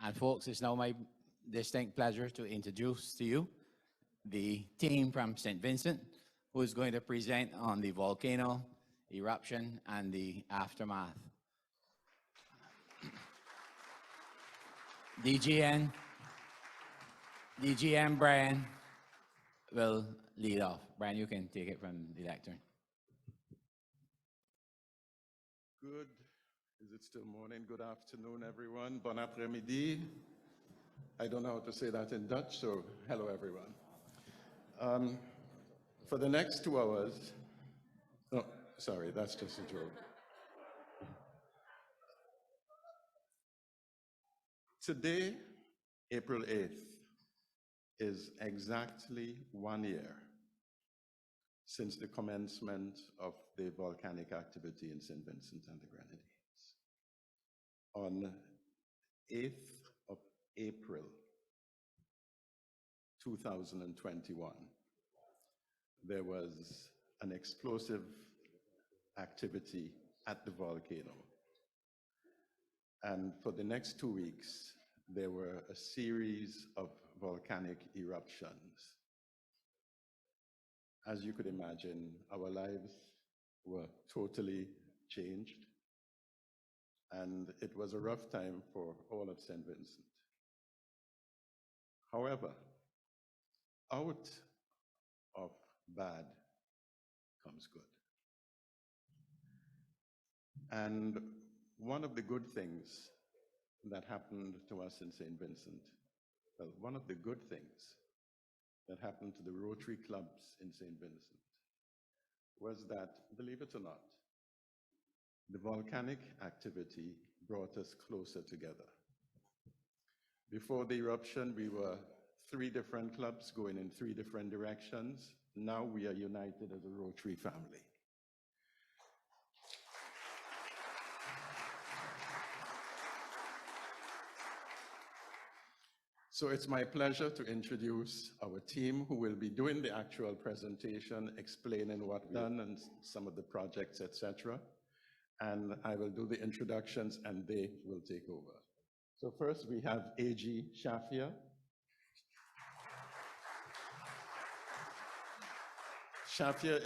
And folks, it's now my distinct pleasure to introduce to you the team from St. Vincent, who is going to present on the volcano eruption and the aftermath. DGM Brian will lead off. Brian, you can take it from the lectern. Good, is it still morning? Good afternoon, everyone. Bon après-midi. I don't know how to say that in Dutch, so hello, everyone. For the next 2 hours, oh, sorry, that's just a joke. Today, April 8th, is exactly 1 year since the commencement of the volcanic activity in St. Vincent and the Grenadines. On 8th of April, 2021, there was an explosive activity at the volcano. And for the next 2 weeks, there were a series of volcanic eruptions. As you could imagine, our lives were totally changed, and it was a rough time for all of St. Vincent. However, out of bad comes good. And one of the good things that happened to us in St. Vincent, well, one of the good things that happened to the Rotary clubs in St. Vincent was that, believe it or not, the volcanic activity brought us closer together. Before the eruption, we were 3 different clubs going in 3 different directions. Now we are united as a Rotary family. So it's my pleasure to introduce our team who will be doing the actual presentation, explaining what we've done and some of the projects, etc. And I will do the introductions and they will take over. So first we have A.G. Shafia. Shafia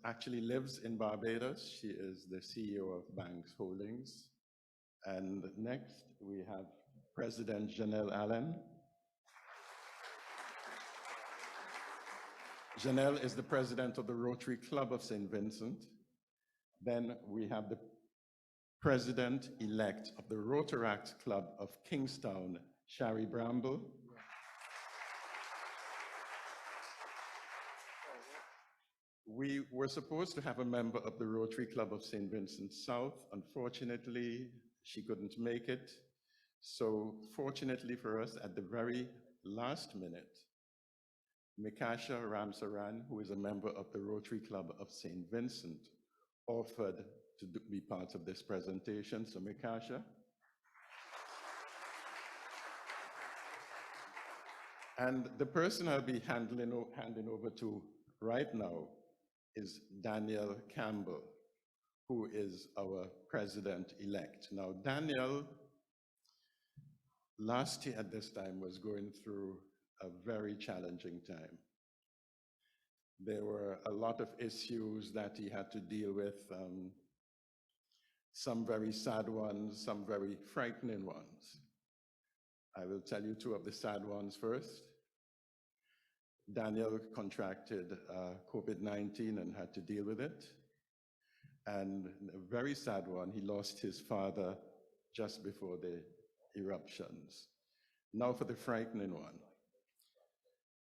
actually lives in Barbados. She is the CEO of Banks Holdings. And next we have President Janelle Allen. Janelle is the president of the Rotary Club of St. Vincent. Then we have the president-elect of the Rotaract Club of Kingstown, Shari Bramble. We were supposed to have a member of the Rotary Club of St. Vincent South. Unfortunately, she couldn't make it. So fortunately for us, at the very last minute, Mikasha Ramsaran, who is a member of the Rotary Club of St. Vincent, offered to be part of this presentation. So Mikasha. And the person I'll be handing over to right now is Daniel Campbell, who is our president-elect. Now, Daniel, last year at this time, was going through a very challenging time. There were a lot of issues that he had to deal with, some very sad ones, some very frightening ones. I will tell you 2 of the sad ones first. Daniel contracted COVID-19 and had to deal with it. And a very sad one, he lost his father just before the eruptions. Now for the frightening one.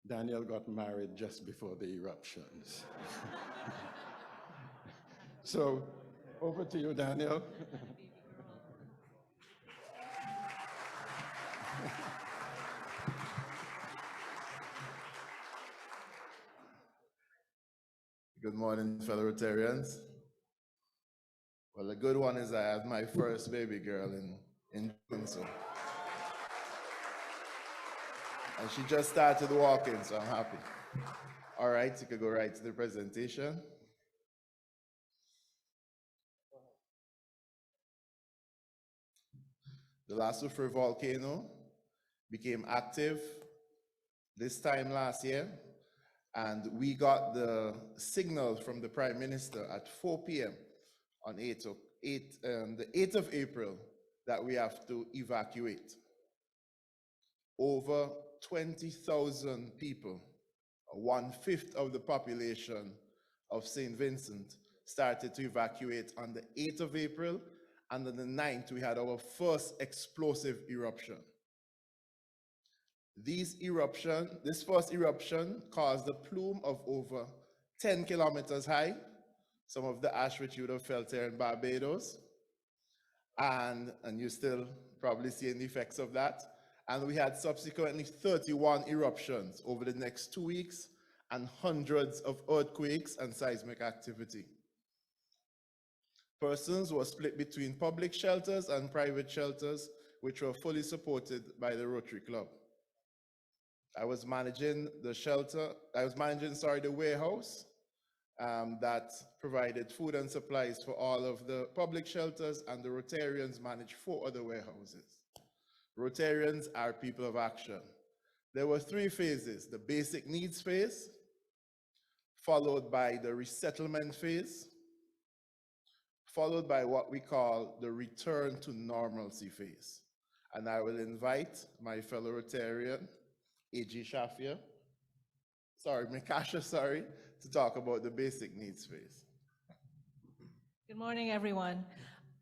Daniel got married just before the eruptions. So, over to you, Daniel. Good morning, fellow Rotarians. Well, the good one is I have my first baby girl in June, so. And she just started walking, so I'm happy. All right, you can go right to the presentation. The La Soufrière volcano became active this time last year, and we got the signal from the Prime Minister at 4 p.m. on the 8th of April that we have to evacuate. Over 20,000 people, 1/5 of the population of St. Vincent, started to evacuate on the 8th of April, and on the 9th, we had our first explosive eruption. This first eruption caused a plume of over 10 kilometers high, some of the ash which you would have felt here in Barbados, and you still probably seeing the effects of that. And we had subsequently 31 eruptions over the next 2 weeks, and hundreds of earthquakes and seismic activity. Persons were split between public shelters and private shelters, which were fully supported by the Rotary Club. I was managing the warehouse that provided food and supplies for all of the public shelters, and the Rotarians managed 4 other warehouses. Rotarians are people of action. There were 3 phases: the basic needs phase, followed by the resettlement phase, followed by what we call the return to normalcy phase. And I will invite my fellow Rotarian, Mikasha, to talk about the basic needs phase. Good morning, everyone.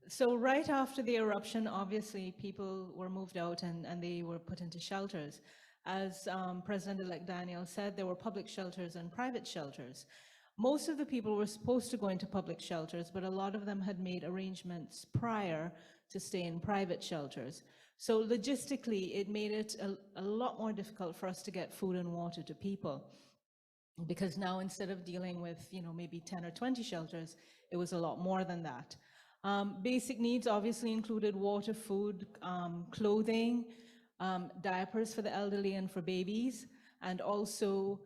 So right after the eruption, obviously, people were moved out and they were put into shelters. As President-elect Daniel said, there were public shelters and private shelters. Most of the people were supposed to go into public shelters, but a lot of them had made arrangements prior to stay in private shelters. So logistically, it made it a lot more difficult for us to get food and water to people, because now instead of dealing with, maybe 10 or 20 shelters, it was a lot more than that. Basic needs obviously included water, food, clothing, diapers for the elderly and for babies, and also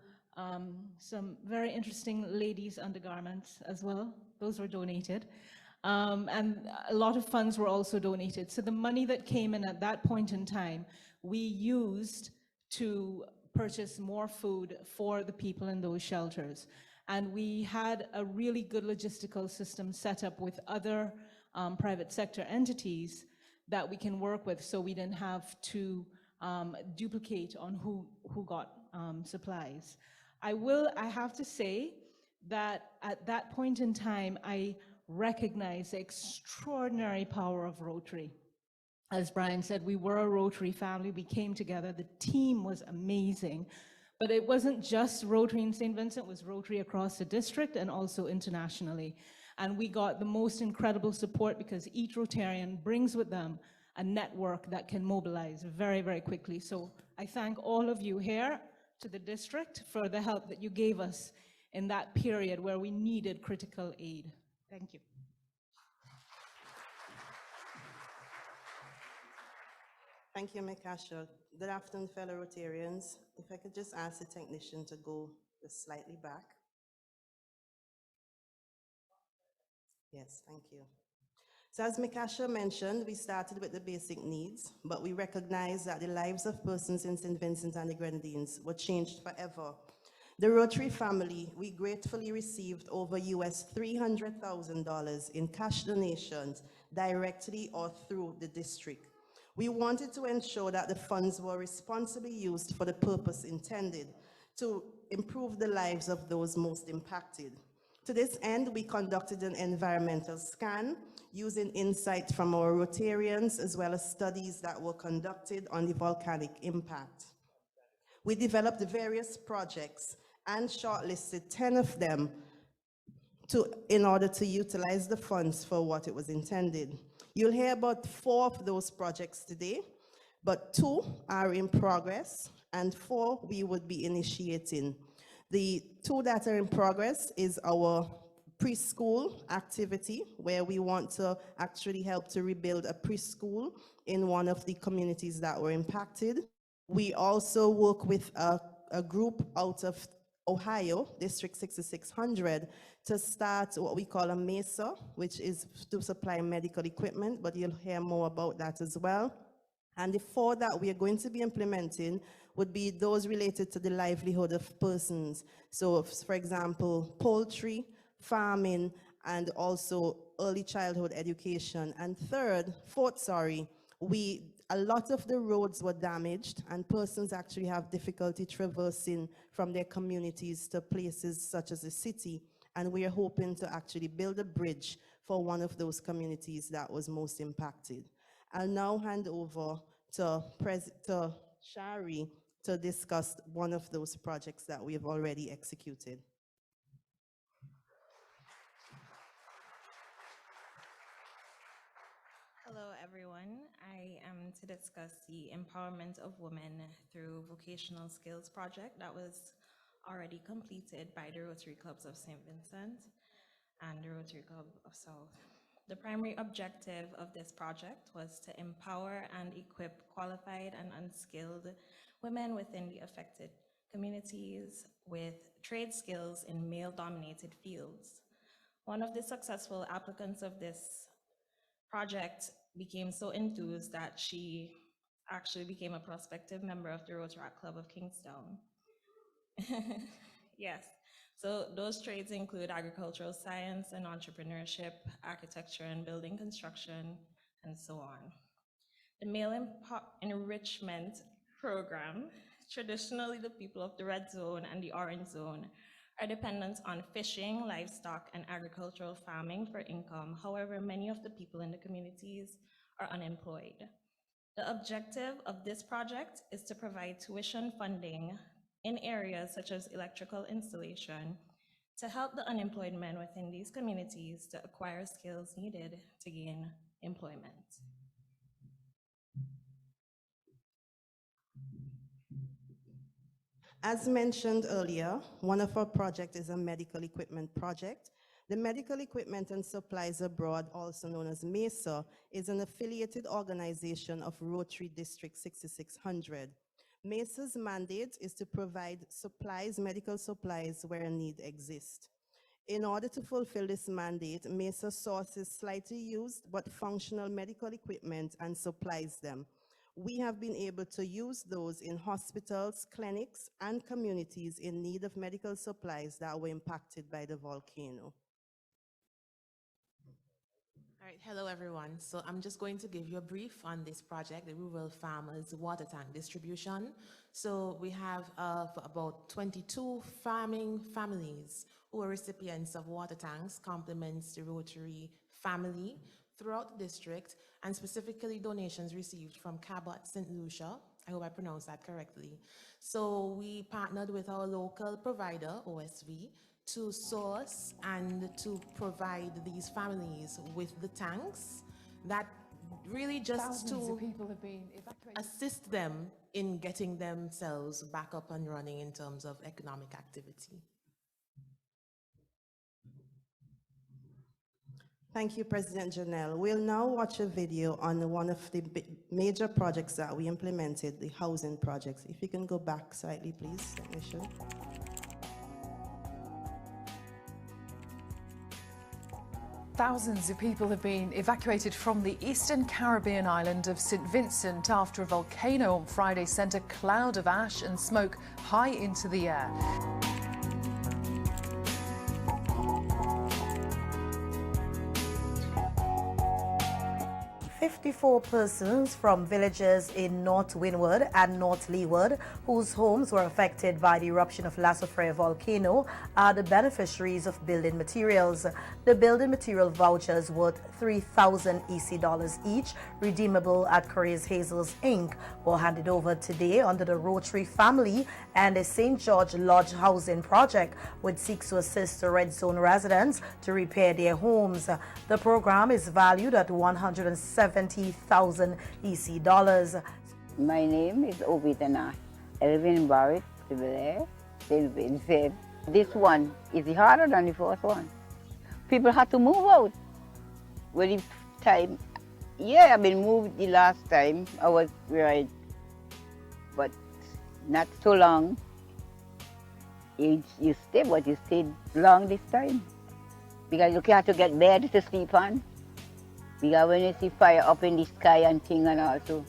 some very interesting ladies' undergarments as well. Those were donated. And a lot of funds were also donated. So the money that came in at that point in time, we used to purchase more food for the people in those shelters. And we had a really good logistical system set up with other private sector entities that we can work with, so we didn't have to duplicate on who got supplies. I have to say that at that point in time, I recognized the extraordinary power of Rotary. As Brian said, we were a Rotary family. We came together. The team was amazing. But it wasn't just Rotary in St. Vincent, it was Rotary across the district and also internationally. And we got the most incredible support because each Rotarian brings with them a network that can mobilize very, very quickly. So I thank all of you here to the district for the help that you gave us in that period where we needed critical aid. Thank you. Thank you, Mikasha. Good afternoon, fellow Rotarians. If I could just ask the technician to go just slightly back. Yes, thank you. So as Mikasha mentioned, we started with the basic needs, but we recognize that the lives of persons in St. Vincent and the Grenadines were changed forever. The Rotary family, we gratefully received over US $300,000 in cash donations directly or through the district. We wanted to ensure that the funds were responsibly used for the purpose intended, to improve the lives of those most impacted. To this end, we conducted an environmental scan using insights from our Rotarians, as well as studies that were conducted on the volcanic impact. We developed various projects and shortlisted 10 of them in order to utilize the funds for what it was intended. You'll hear about 4 of those projects today, but 2 are in progress and 4 we would be initiating. The 2 that are in progress is our preschool activity, where we want to actually help to rebuild a preschool in one of the communities that were impacted. We also work with a group out of Ohio, District 6600, to start what we call a MESA, which is to supply medical equipment, but you'll hear more about that as well. And the 4 that we are going to be implementing would be those related to the livelihood of persons. So, for example, poultry, farming, and also early childhood education. And fourth, a lot of the roads were damaged and persons actually have difficulty traversing from their communities to places such as the city. And we are hoping to actually build a bridge for one of those communities that was most impacted. I'll now hand over to Shari to discuss one of those projects that we have already executed. Hello, everyone. I am to discuss the empowerment of women through vocational skills project that was already completed by the Rotary Clubs of St. Vincent and the Rotary Club of South. The primary objective of this project was to empower and equip qualified and unskilled women within the affected communities with trade skills in male-dominated fields. One of the successful applicants of this project became so enthused that she actually became a prospective member of the Rotary Club of Kingstown. Yes, so those trades include agricultural science and entrepreneurship, architecture and building construction, and so on. The Male Enrichment Program, traditionally the people of the red zone and the orange zone, are dependent on fishing, livestock, and agricultural farming for income. However, many of the people in the communities are unemployed. The objective of this project is to provide tuition funding in areas such as electrical installation to help the unemployed men within these communities to acquire skills needed to gain employment. As mentioned earlier, one of our projects is a medical equipment project. The Medical Equipment and Supplies Abroad, also known as MESA, is an affiliated organization of Rotary District 6600. MESA's mandate is to provide supplies, medical supplies, where a need exists. In order to fulfill this mandate, MESA sources slightly used but functional medical equipment and supplies them. We have been able to use those in hospitals, clinics, and communities in need of medical supplies that were impacted by the volcano. All right, hello everyone. So I'm just going to give you a brief on this project, the Rural Farmers Water Tank Distribution. So we have about 22 farming families who are recipients of water tanks, complements the Rotary family throughout the district, and specifically donations received from Cabot St. Lucia. I hope I pronounced that correctly. So we partnered with our local provider, OSV, to source and to provide these families with the tanks that really just to assist them in getting themselves back up and running in terms of economic activity. Thank you, President Janelle. We'll now watch a video on one of the major projects that we implemented, the housing projects. If you can go back slightly, please, technician. Thousands of people have been evacuated from the eastern Caribbean island of St. Vincent after a volcano on Friday sent a cloud of ash and smoke high into the air. 54 persons from villages in North Windward and North Leeward, whose homes were affected by the eruption of La Soufrière volcano, are the beneficiaries of building materials. The building material vouchers worth $3,000 EC each, redeemable at Correa's Hazels Inc., were handed over today under the Rotary family and the St. George Lodge housing project, which seeks to assist the Red Zone residents to repair their homes. The program is valued at $170,000 EC. My name is Obitana Elvin Barrett, St. Vincent. This one is harder than the first one. People had to move out. When the time, yeah, I've been moved the last time. I was right, but not so long. You stay, but you stayed long this time. Because you have to get bed to sleep on. Because when you see fire up in the sky and thing and all, so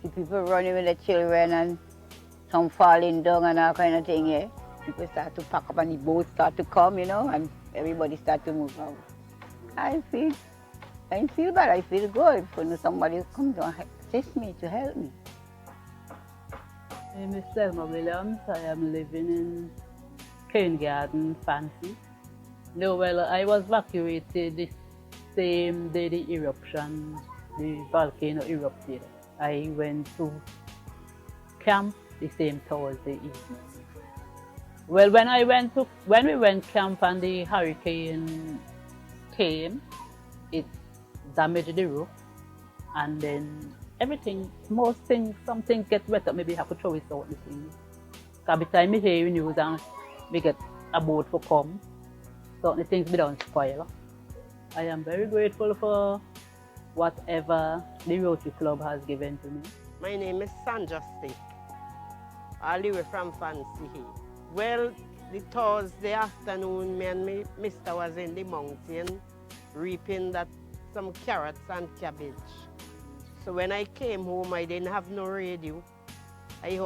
See people running with the children and some falling down and all kind of thing, yeah. People start to pack up and the boats start to come, you know, and everybody start to move out. I feel bad, I feel good for somebody come to assist me, to help me. My name is Selma Williams. I am living in Kane Garden, Fancy. No, well, I was evacuated the same day the volcano erupted. I went to camp the same Thursday evening. Well, when we went camp and the hurricane came, it damaged the roof, and then everything, most things, some things get wet up, maybe you have to throw it out the thing. Because by the time me hear news and we get a boat for come, certain things be done spoil. I am very grateful for whatever the Rotary Club has given to me. My name is Sandra Stick. I live from Fancy. Well, the Thursday afternoon, me and my mister was in the mountain reaping some carrots and cabbage. So when I came home, I didn't have no radio. I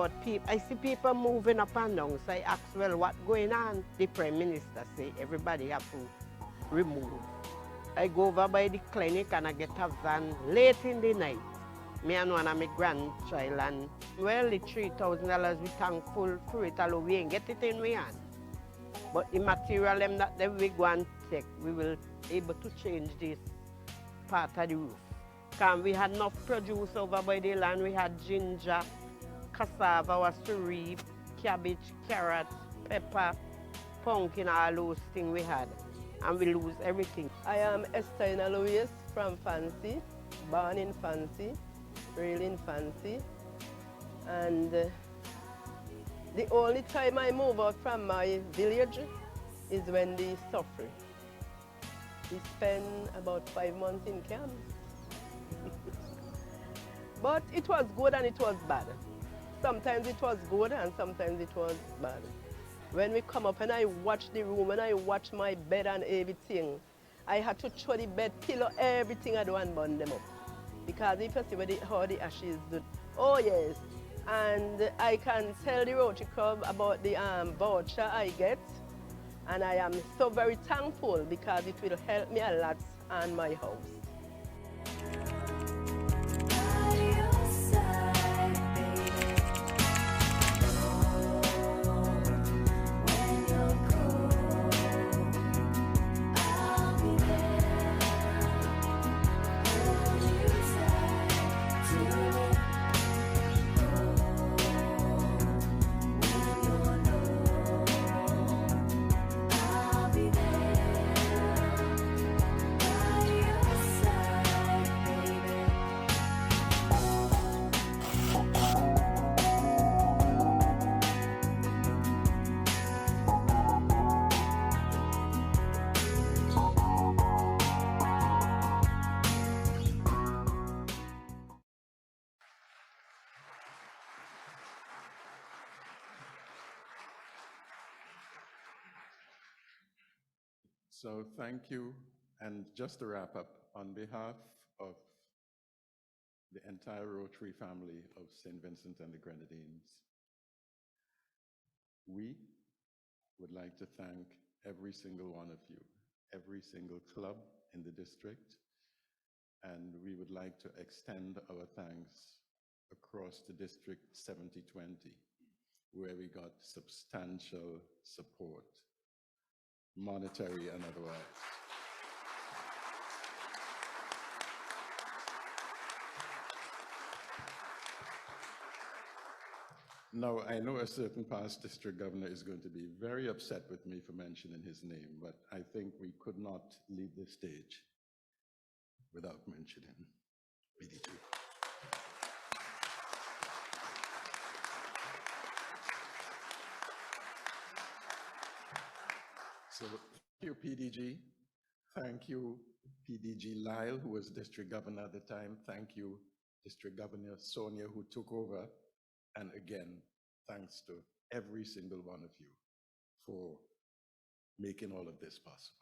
see people moving up and down. So I asked, well, what's going on? The Prime Minister said everybody have to remove. I go over by the clinic and I get a van late in the night. Me and one of my grandchild, and well, the $3,000, we thankful for it, although we ain't get it in we hand. But the material that we go and take, we will able to change this part of the roof. Because we had enough produce over by the land. We had ginger, cassava was to reap, cabbage, carrot, pepper, pumpkin, all those things we had. And we lose everything. I am Esther Louise from Fancy, born in Fancy, raised in Fancy. And the only time I move out from my village is when they suffer. We spend about 5 months in camp. But it was good and it was bad. Sometimes it was good and sometimes it was bad. When we come up and I watch the room, when I watch my bed and everything, I had to throw the bed, pillow, everything I do and burn them up. Because if you see how the ashes do, oh yes. And I can tell the Rotary Club about the voucher I get. And I am so very thankful because it will help me a lot on my house. So thank you. And just to wrap up, on behalf of the entire Rotary family of St. Vincent and the Grenadines, we would like to thank every single one of you, every single club in the district, and we would like to extend our thanks across the district 7020, where we got substantial support, monetary and otherwise. Now, I know a certain past district governor is going to be very upset with me for mentioning his name, but I think we could not leave this stage without mentioning PDG. So thank you, PDG. Thank you, PDG Lyle, who was district governor at the time. Thank you, District Governor Sonia, who took over. And again, thanks to every single one of you for making all of this possible.